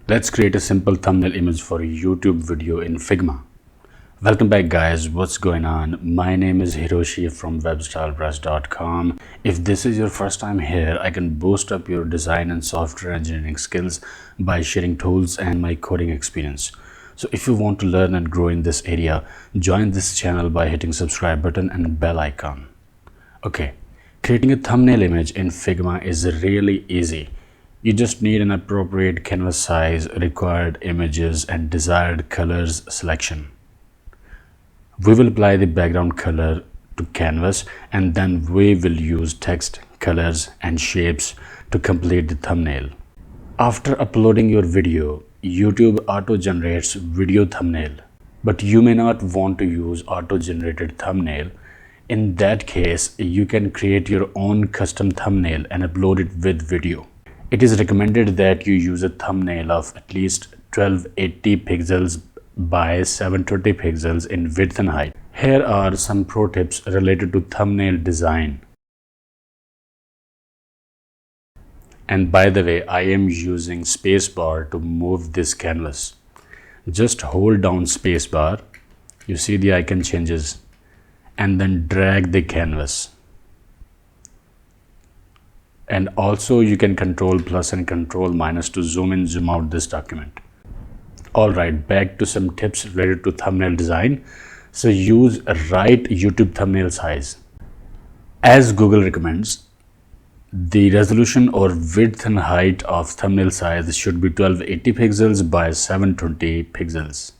Let's create a simple thumbnail image for a YouTube video in Figma. Welcome back guys, what's going on? My name is Hiroshi from webstylepress.com. If this is your first time here, I can boost up your design and software engineering skills by sharing tools and my coding experience. So if you want to learn and grow in this area, join this channel by hitting subscribe button and bell icon. Okay, creating a thumbnail image in Figma is really easy. You just need an appropriate canvas size, required images, and desired colors selection. We will apply the background color to canvas and then we will use text, colors, and shapes to complete the thumbnail. After uploading your video, YouTube auto-generates video thumbnail, but you may not want to use auto-generated thumbnail. In that case, you can create your own custom thumbnail and upload it with video. It is recommended that you use a thumbnail of at least 1280 pixels by 720 pixels in width and height. Here are some pro tips related to thumbnail design. And by the way, I am using spacebar to move this canvas. Just hold down spacebar, you see the icon changes, and then drag the canvas. And also you can control plus and control minus to zoom in, zoom out this document. Alright, back to some tips related to thumbnail design. So use right YouTube thumbnail size. As Google recommends, the resolution or width and height of thumbnail size should be 1280 pixels by 720 pixels.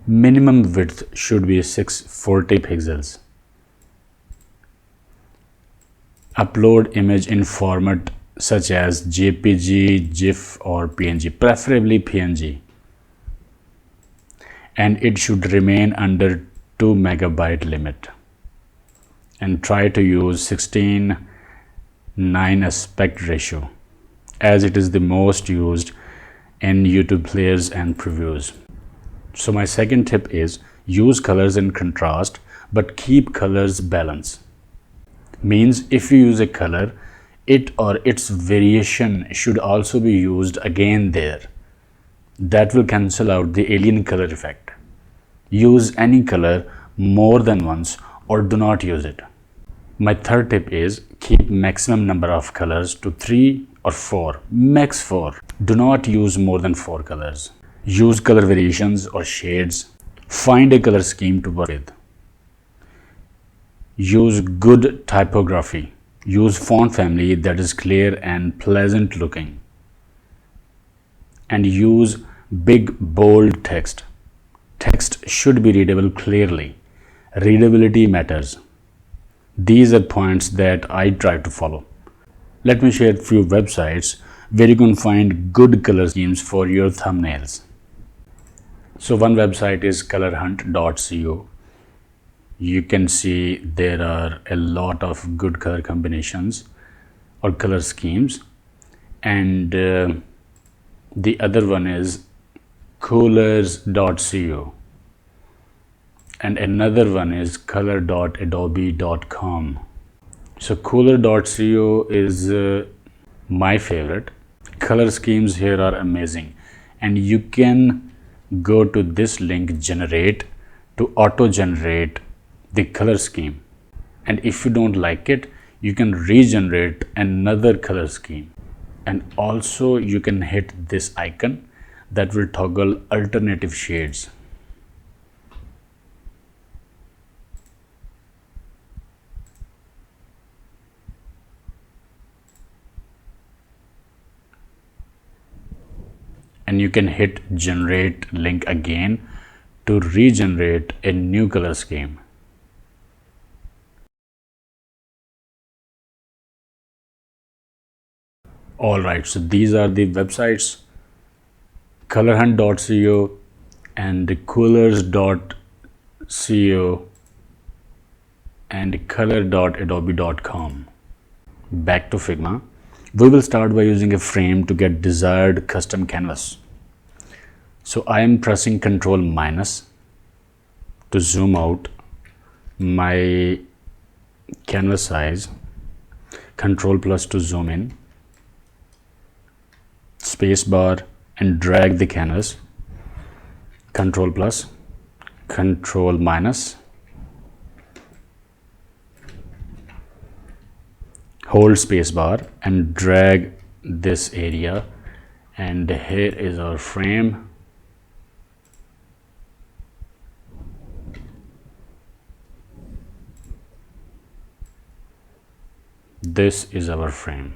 Minimum width should be 640 pixels. Upload image in format such as JPG, GIF, or PNG, preferably PNG. And it should remain under 2 megabyte limit. And try to use 16:9 aspect ratio, as it is the most used in YouTube players and previews. So my second tip is use colors in contrast, but keep colors balanced. Means if you use a color, it or its variation should also be used again there. That will cancel out the alien color effect. Use any color more than once or do not use it. My third tip is keep maximum number of colors to 3 or 4, max 4. Do not use more than 4 colors. Use color variations or shades. Find a color scheme to work with. Use good typography. Use font family that is clear and pleasant looking. And use big bold text. Text should be readable clearly. Readability matters. These are points that I try to follow. Let me share a few websites where you can find good color schemes for your thumbnails. So one website is colorhunt.co. You can see there are a lot of good color combinations or color schemes. And the other one is coolers.co. And another one is color.adobe.com. So cooler.co is my favorite. Color schemes here are amazing. And you can go to this link, generate, to auto-generate the color scheme. And if you don't like it, you can regenerate another color scheme. And also you can hit this icon that will toggle alternative shades. And you can hit generate link again to regenerate a new color scheme. Alright, so these are the websites, colorhunt.co and coolers.co and color.adobe.com. Back to Figma. We will start by using a frame to get desired custom canvas. So I am pressing Ctrl- to zoom out my canvas size, Ctrl+ to zoom in, space bar, and drag the canvas. Control plus, control minus, hold space bar and drag this area, and here is our frame. This is our frame.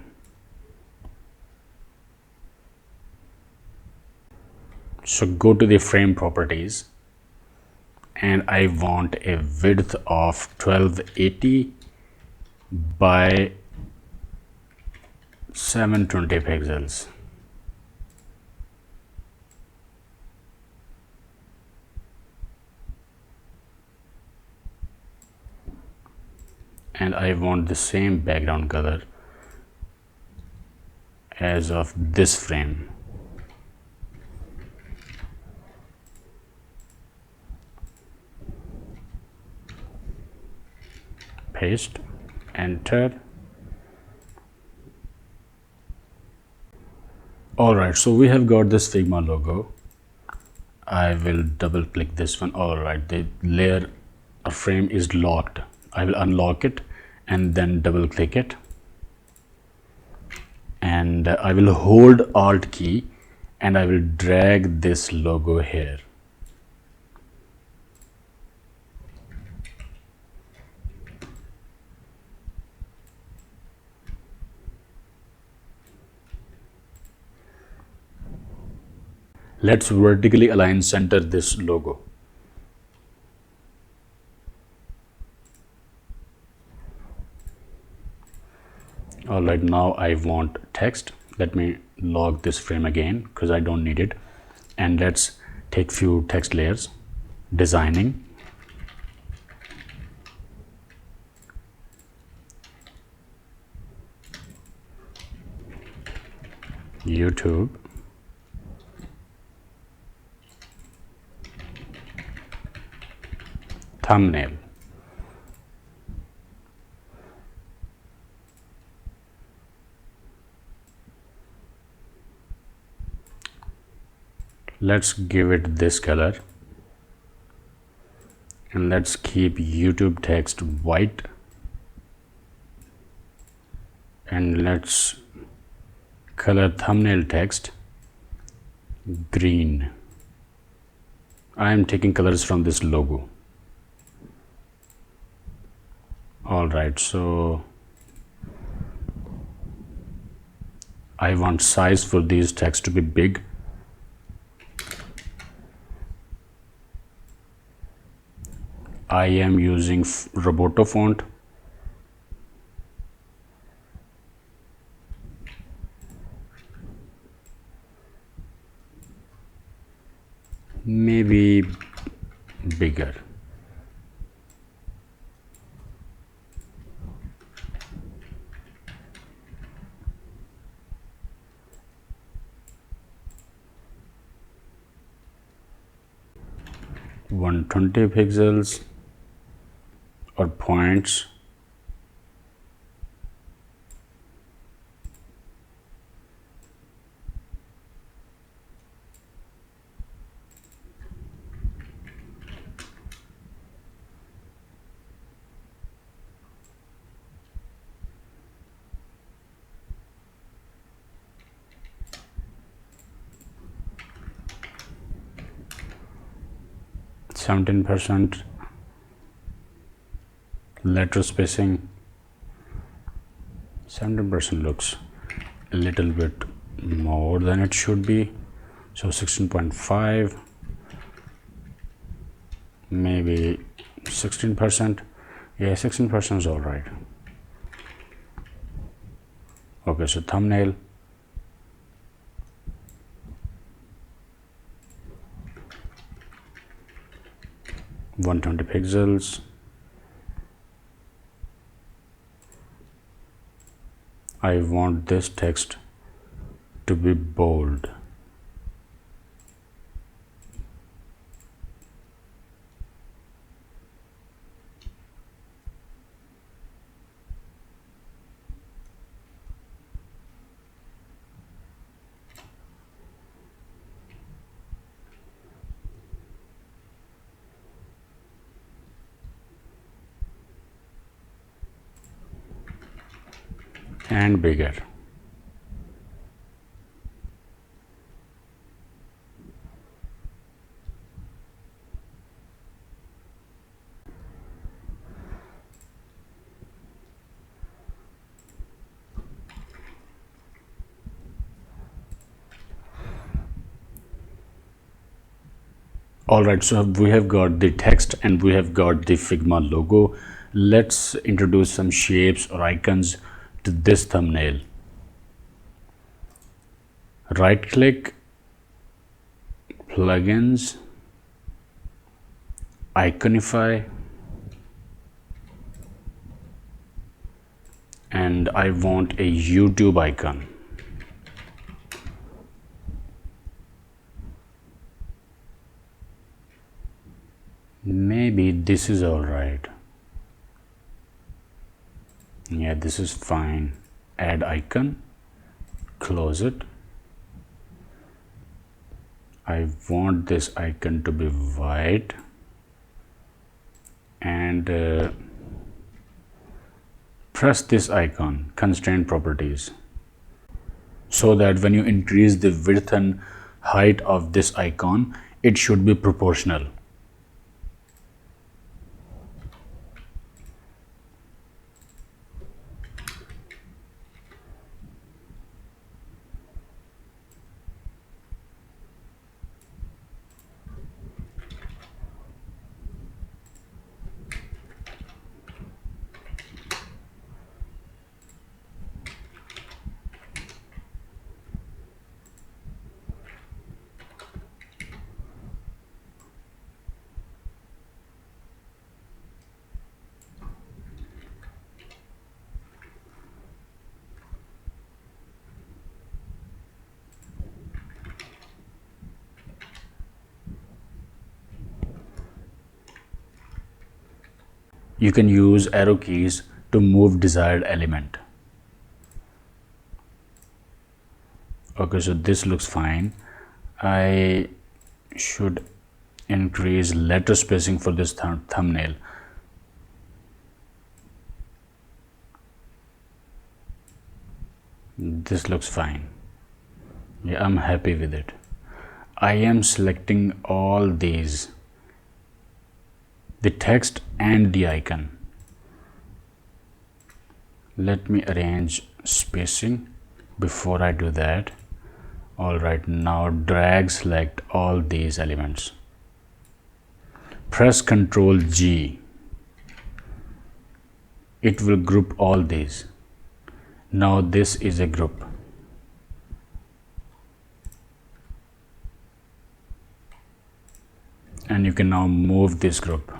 So go to the frame properties, and I want a width of 1280 by 720 pixels. And I want the same background color as of this frame. Paste, enter. Alright, so we have got this Figma logo. I will double click this one. Alright, the layer or frame is locked. I will unlock it and then double click it, and I will hold Alt key and I will drag this logo here. Let's vertically align center this logo. Alright, now I want text. Let me log this frame again because I don't need it. And let's take few text layers. Designing. YouTube. Thumbnail. Let's give it this color, and let's keep YouTube text white, and let's color thumbnail text green. I am taking colors from this logo. Alright, so I want size for these text to be big. I am using Roboto font. Maybe bigger. (120 pixels) or points. (17%) letter spacing. 17% looks a little bit more than it should be, so 16.5, maybe 16%. Yeah, 16% is all right. Okay, so thumbnail. (120 pixels). I want this text to be bold. and bigger. Alright, so we have got the text and we have got the Figma logo. Let's introduce some shapes or icons to this thumbnail. Right click, plugins, iconify, and I want a YouTube icon. Maybe this is all right. Yeah, this is fine. Add icon, close it. I want this icon to be white and press this icon, constraint properties, so that when you increase the width and height of this icon, it should be proportional. You can use arrow keys to move desired element. Okay, so this looks fine. I should increase letter spacing for this thumbnail. This looks fine. Yeah, I'm happy with it. I am selecting all these, the text and the icon. Let me arrange spacing before I do that. All right, now drag select all these elements. Press Ctrl G. It will group all these. Now this is a group. And you can now move this group.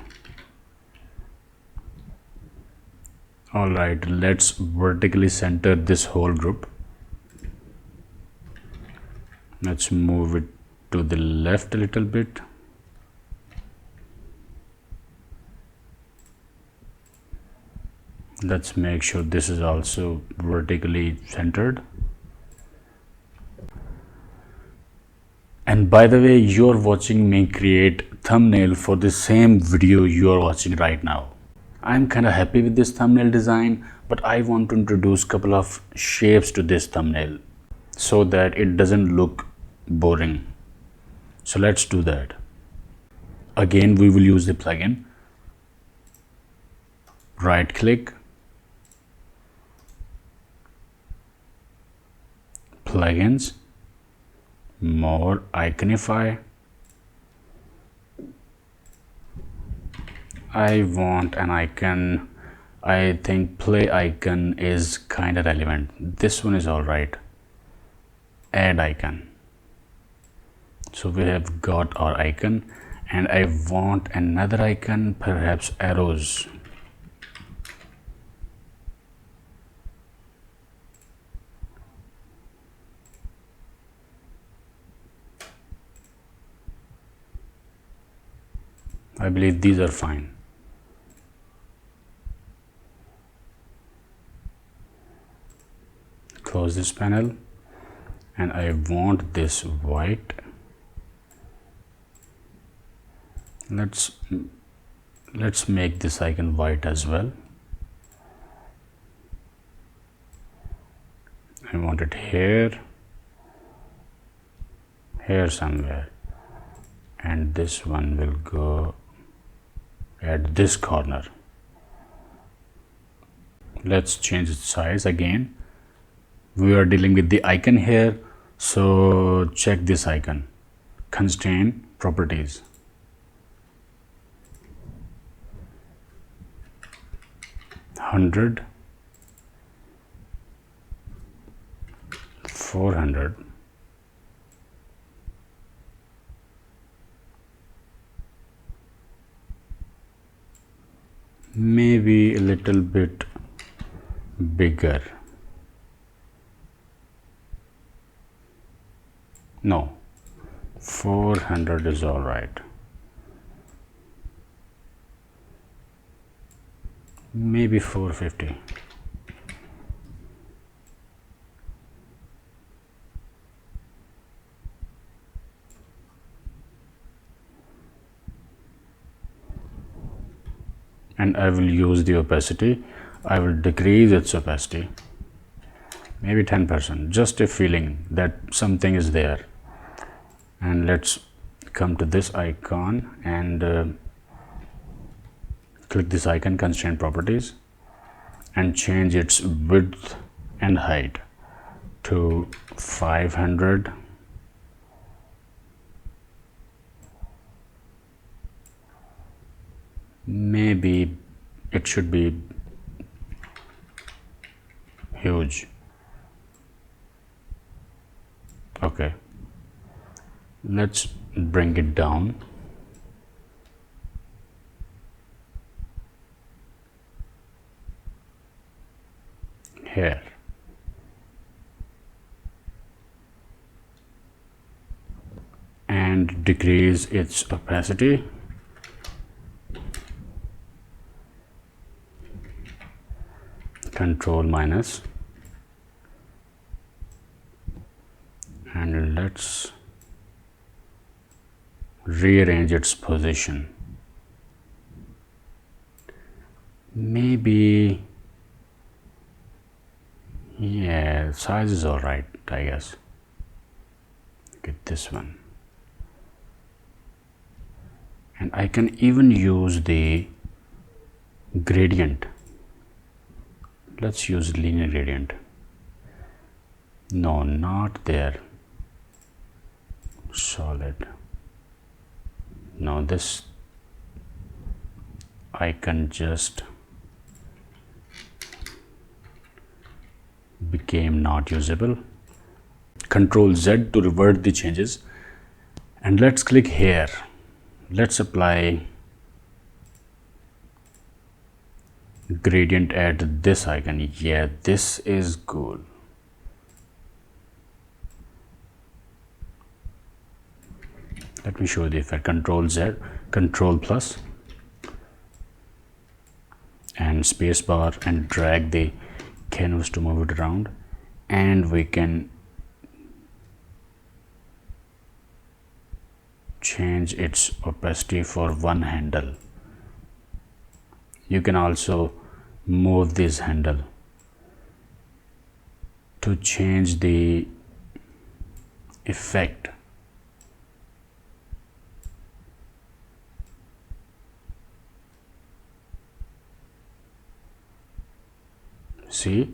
Alright, let's vertically center this whole group. Let's move it to the left a little bit. Let's make sure this is also vertically centered. And by the way, you're watching me create thumbnail for the same video you are watching right now. I'm kind of happy with this thumbnail design, but I want to introduce a couple of shapes to this thumbnail so that it doesn't look boring. So let's do that. Again, we will use the plugin. Right click, plugins, more, iconify. I want an icon. I think play icon is kind of relevant. This one is all right. Add icon. So we have got our icon, and I want another icon, perhaps arrows. I believe these are fine. Close this panel, and I want this white. Let's make this icon white as well. want it here somewhere, and this one will go at this corner. Let's change its size again. We are dealing with the icon here, so check this icon, constraint properties. $100, $400, maybe a little bit bigger. No, 400 is all right. Maybe 450. And I will use the opacity. I will decrease its opacity, maybe 10%, just a feeling that something is there. And let's come to this icon and click this icon, constraint properties, and change its width and height to 500, maybe it should be huge. Okay, let's bring it down. Here. And decrease its opacity. Control minus. And let's rearrange its position. Maybe, yeah, size is all right, I guess. Get this one. And I can even use the gradient. Let's use linear gradient. No, not there. Solid. No, this icon just became not usable. Control Z to revert the changes, and let's click here. Let's apply gradient at this icon. Yeah, this is good. Let me show the effect. Control Z, Control plus, and space bar, and drag the canvas to move it around, and we can change its opacity for one handle. You can also move this handle to change the effect. See?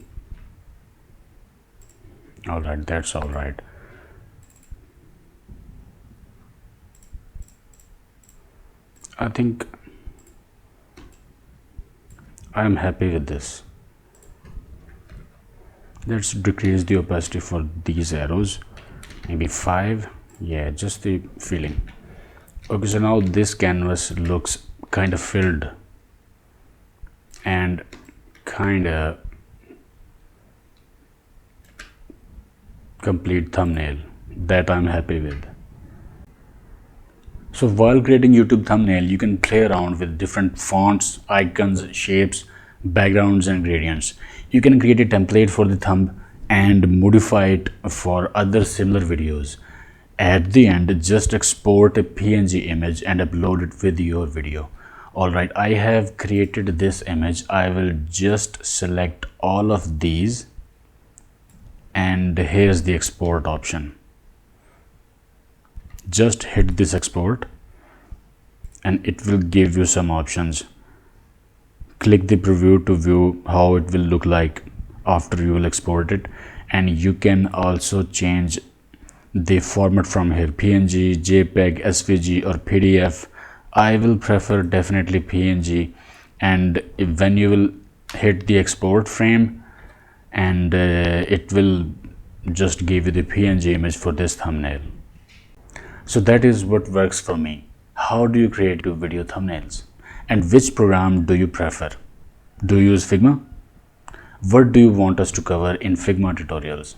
All right, that's all right. I think I'm happy with this. Let's decrease the opacity for these arrows, maybe 5. Yeah, just the feeling. Okay, so now this canvas looks kind of filled and kind of complete thumbnail that I'm happy with. So while creating YouTube thumbnail, you can play around with different fonts, icons, shapes, backgrounds, and gradients. You can create a template for the thumb and modify it for other similar videos. At the end, just export a PNG image and upload it with your video. Alright, I have created this image. I will just select all of these and here's the export option. Just hit this export and it will give you some options. Click the preview to view how it will look like after you will export it, and you can also change the format from here: PNG, JPEG, SVG or PDF. I will prefer definitely PNG, and when you will hit the export frame, and it will just give you the PNG image for this thumbnail. So that is what works for me. How do you create your video thumbnails? And which program do you prefer? Do you use Figma? What do you want us to cover in Figma tutorials?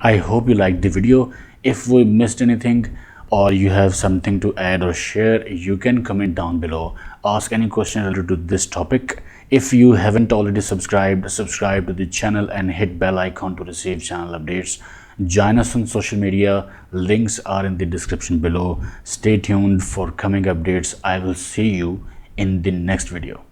I hope you liked the video. If we missed anything or you have something to add or share, you can comment down below. Ask any question related to this topic. If you haven't already subscribed, subscribe to the channel and hit bell icon to receive channel updates. Join us on social media. Links are in the description below. Stay tuned for coming updates. I will see you in the next video.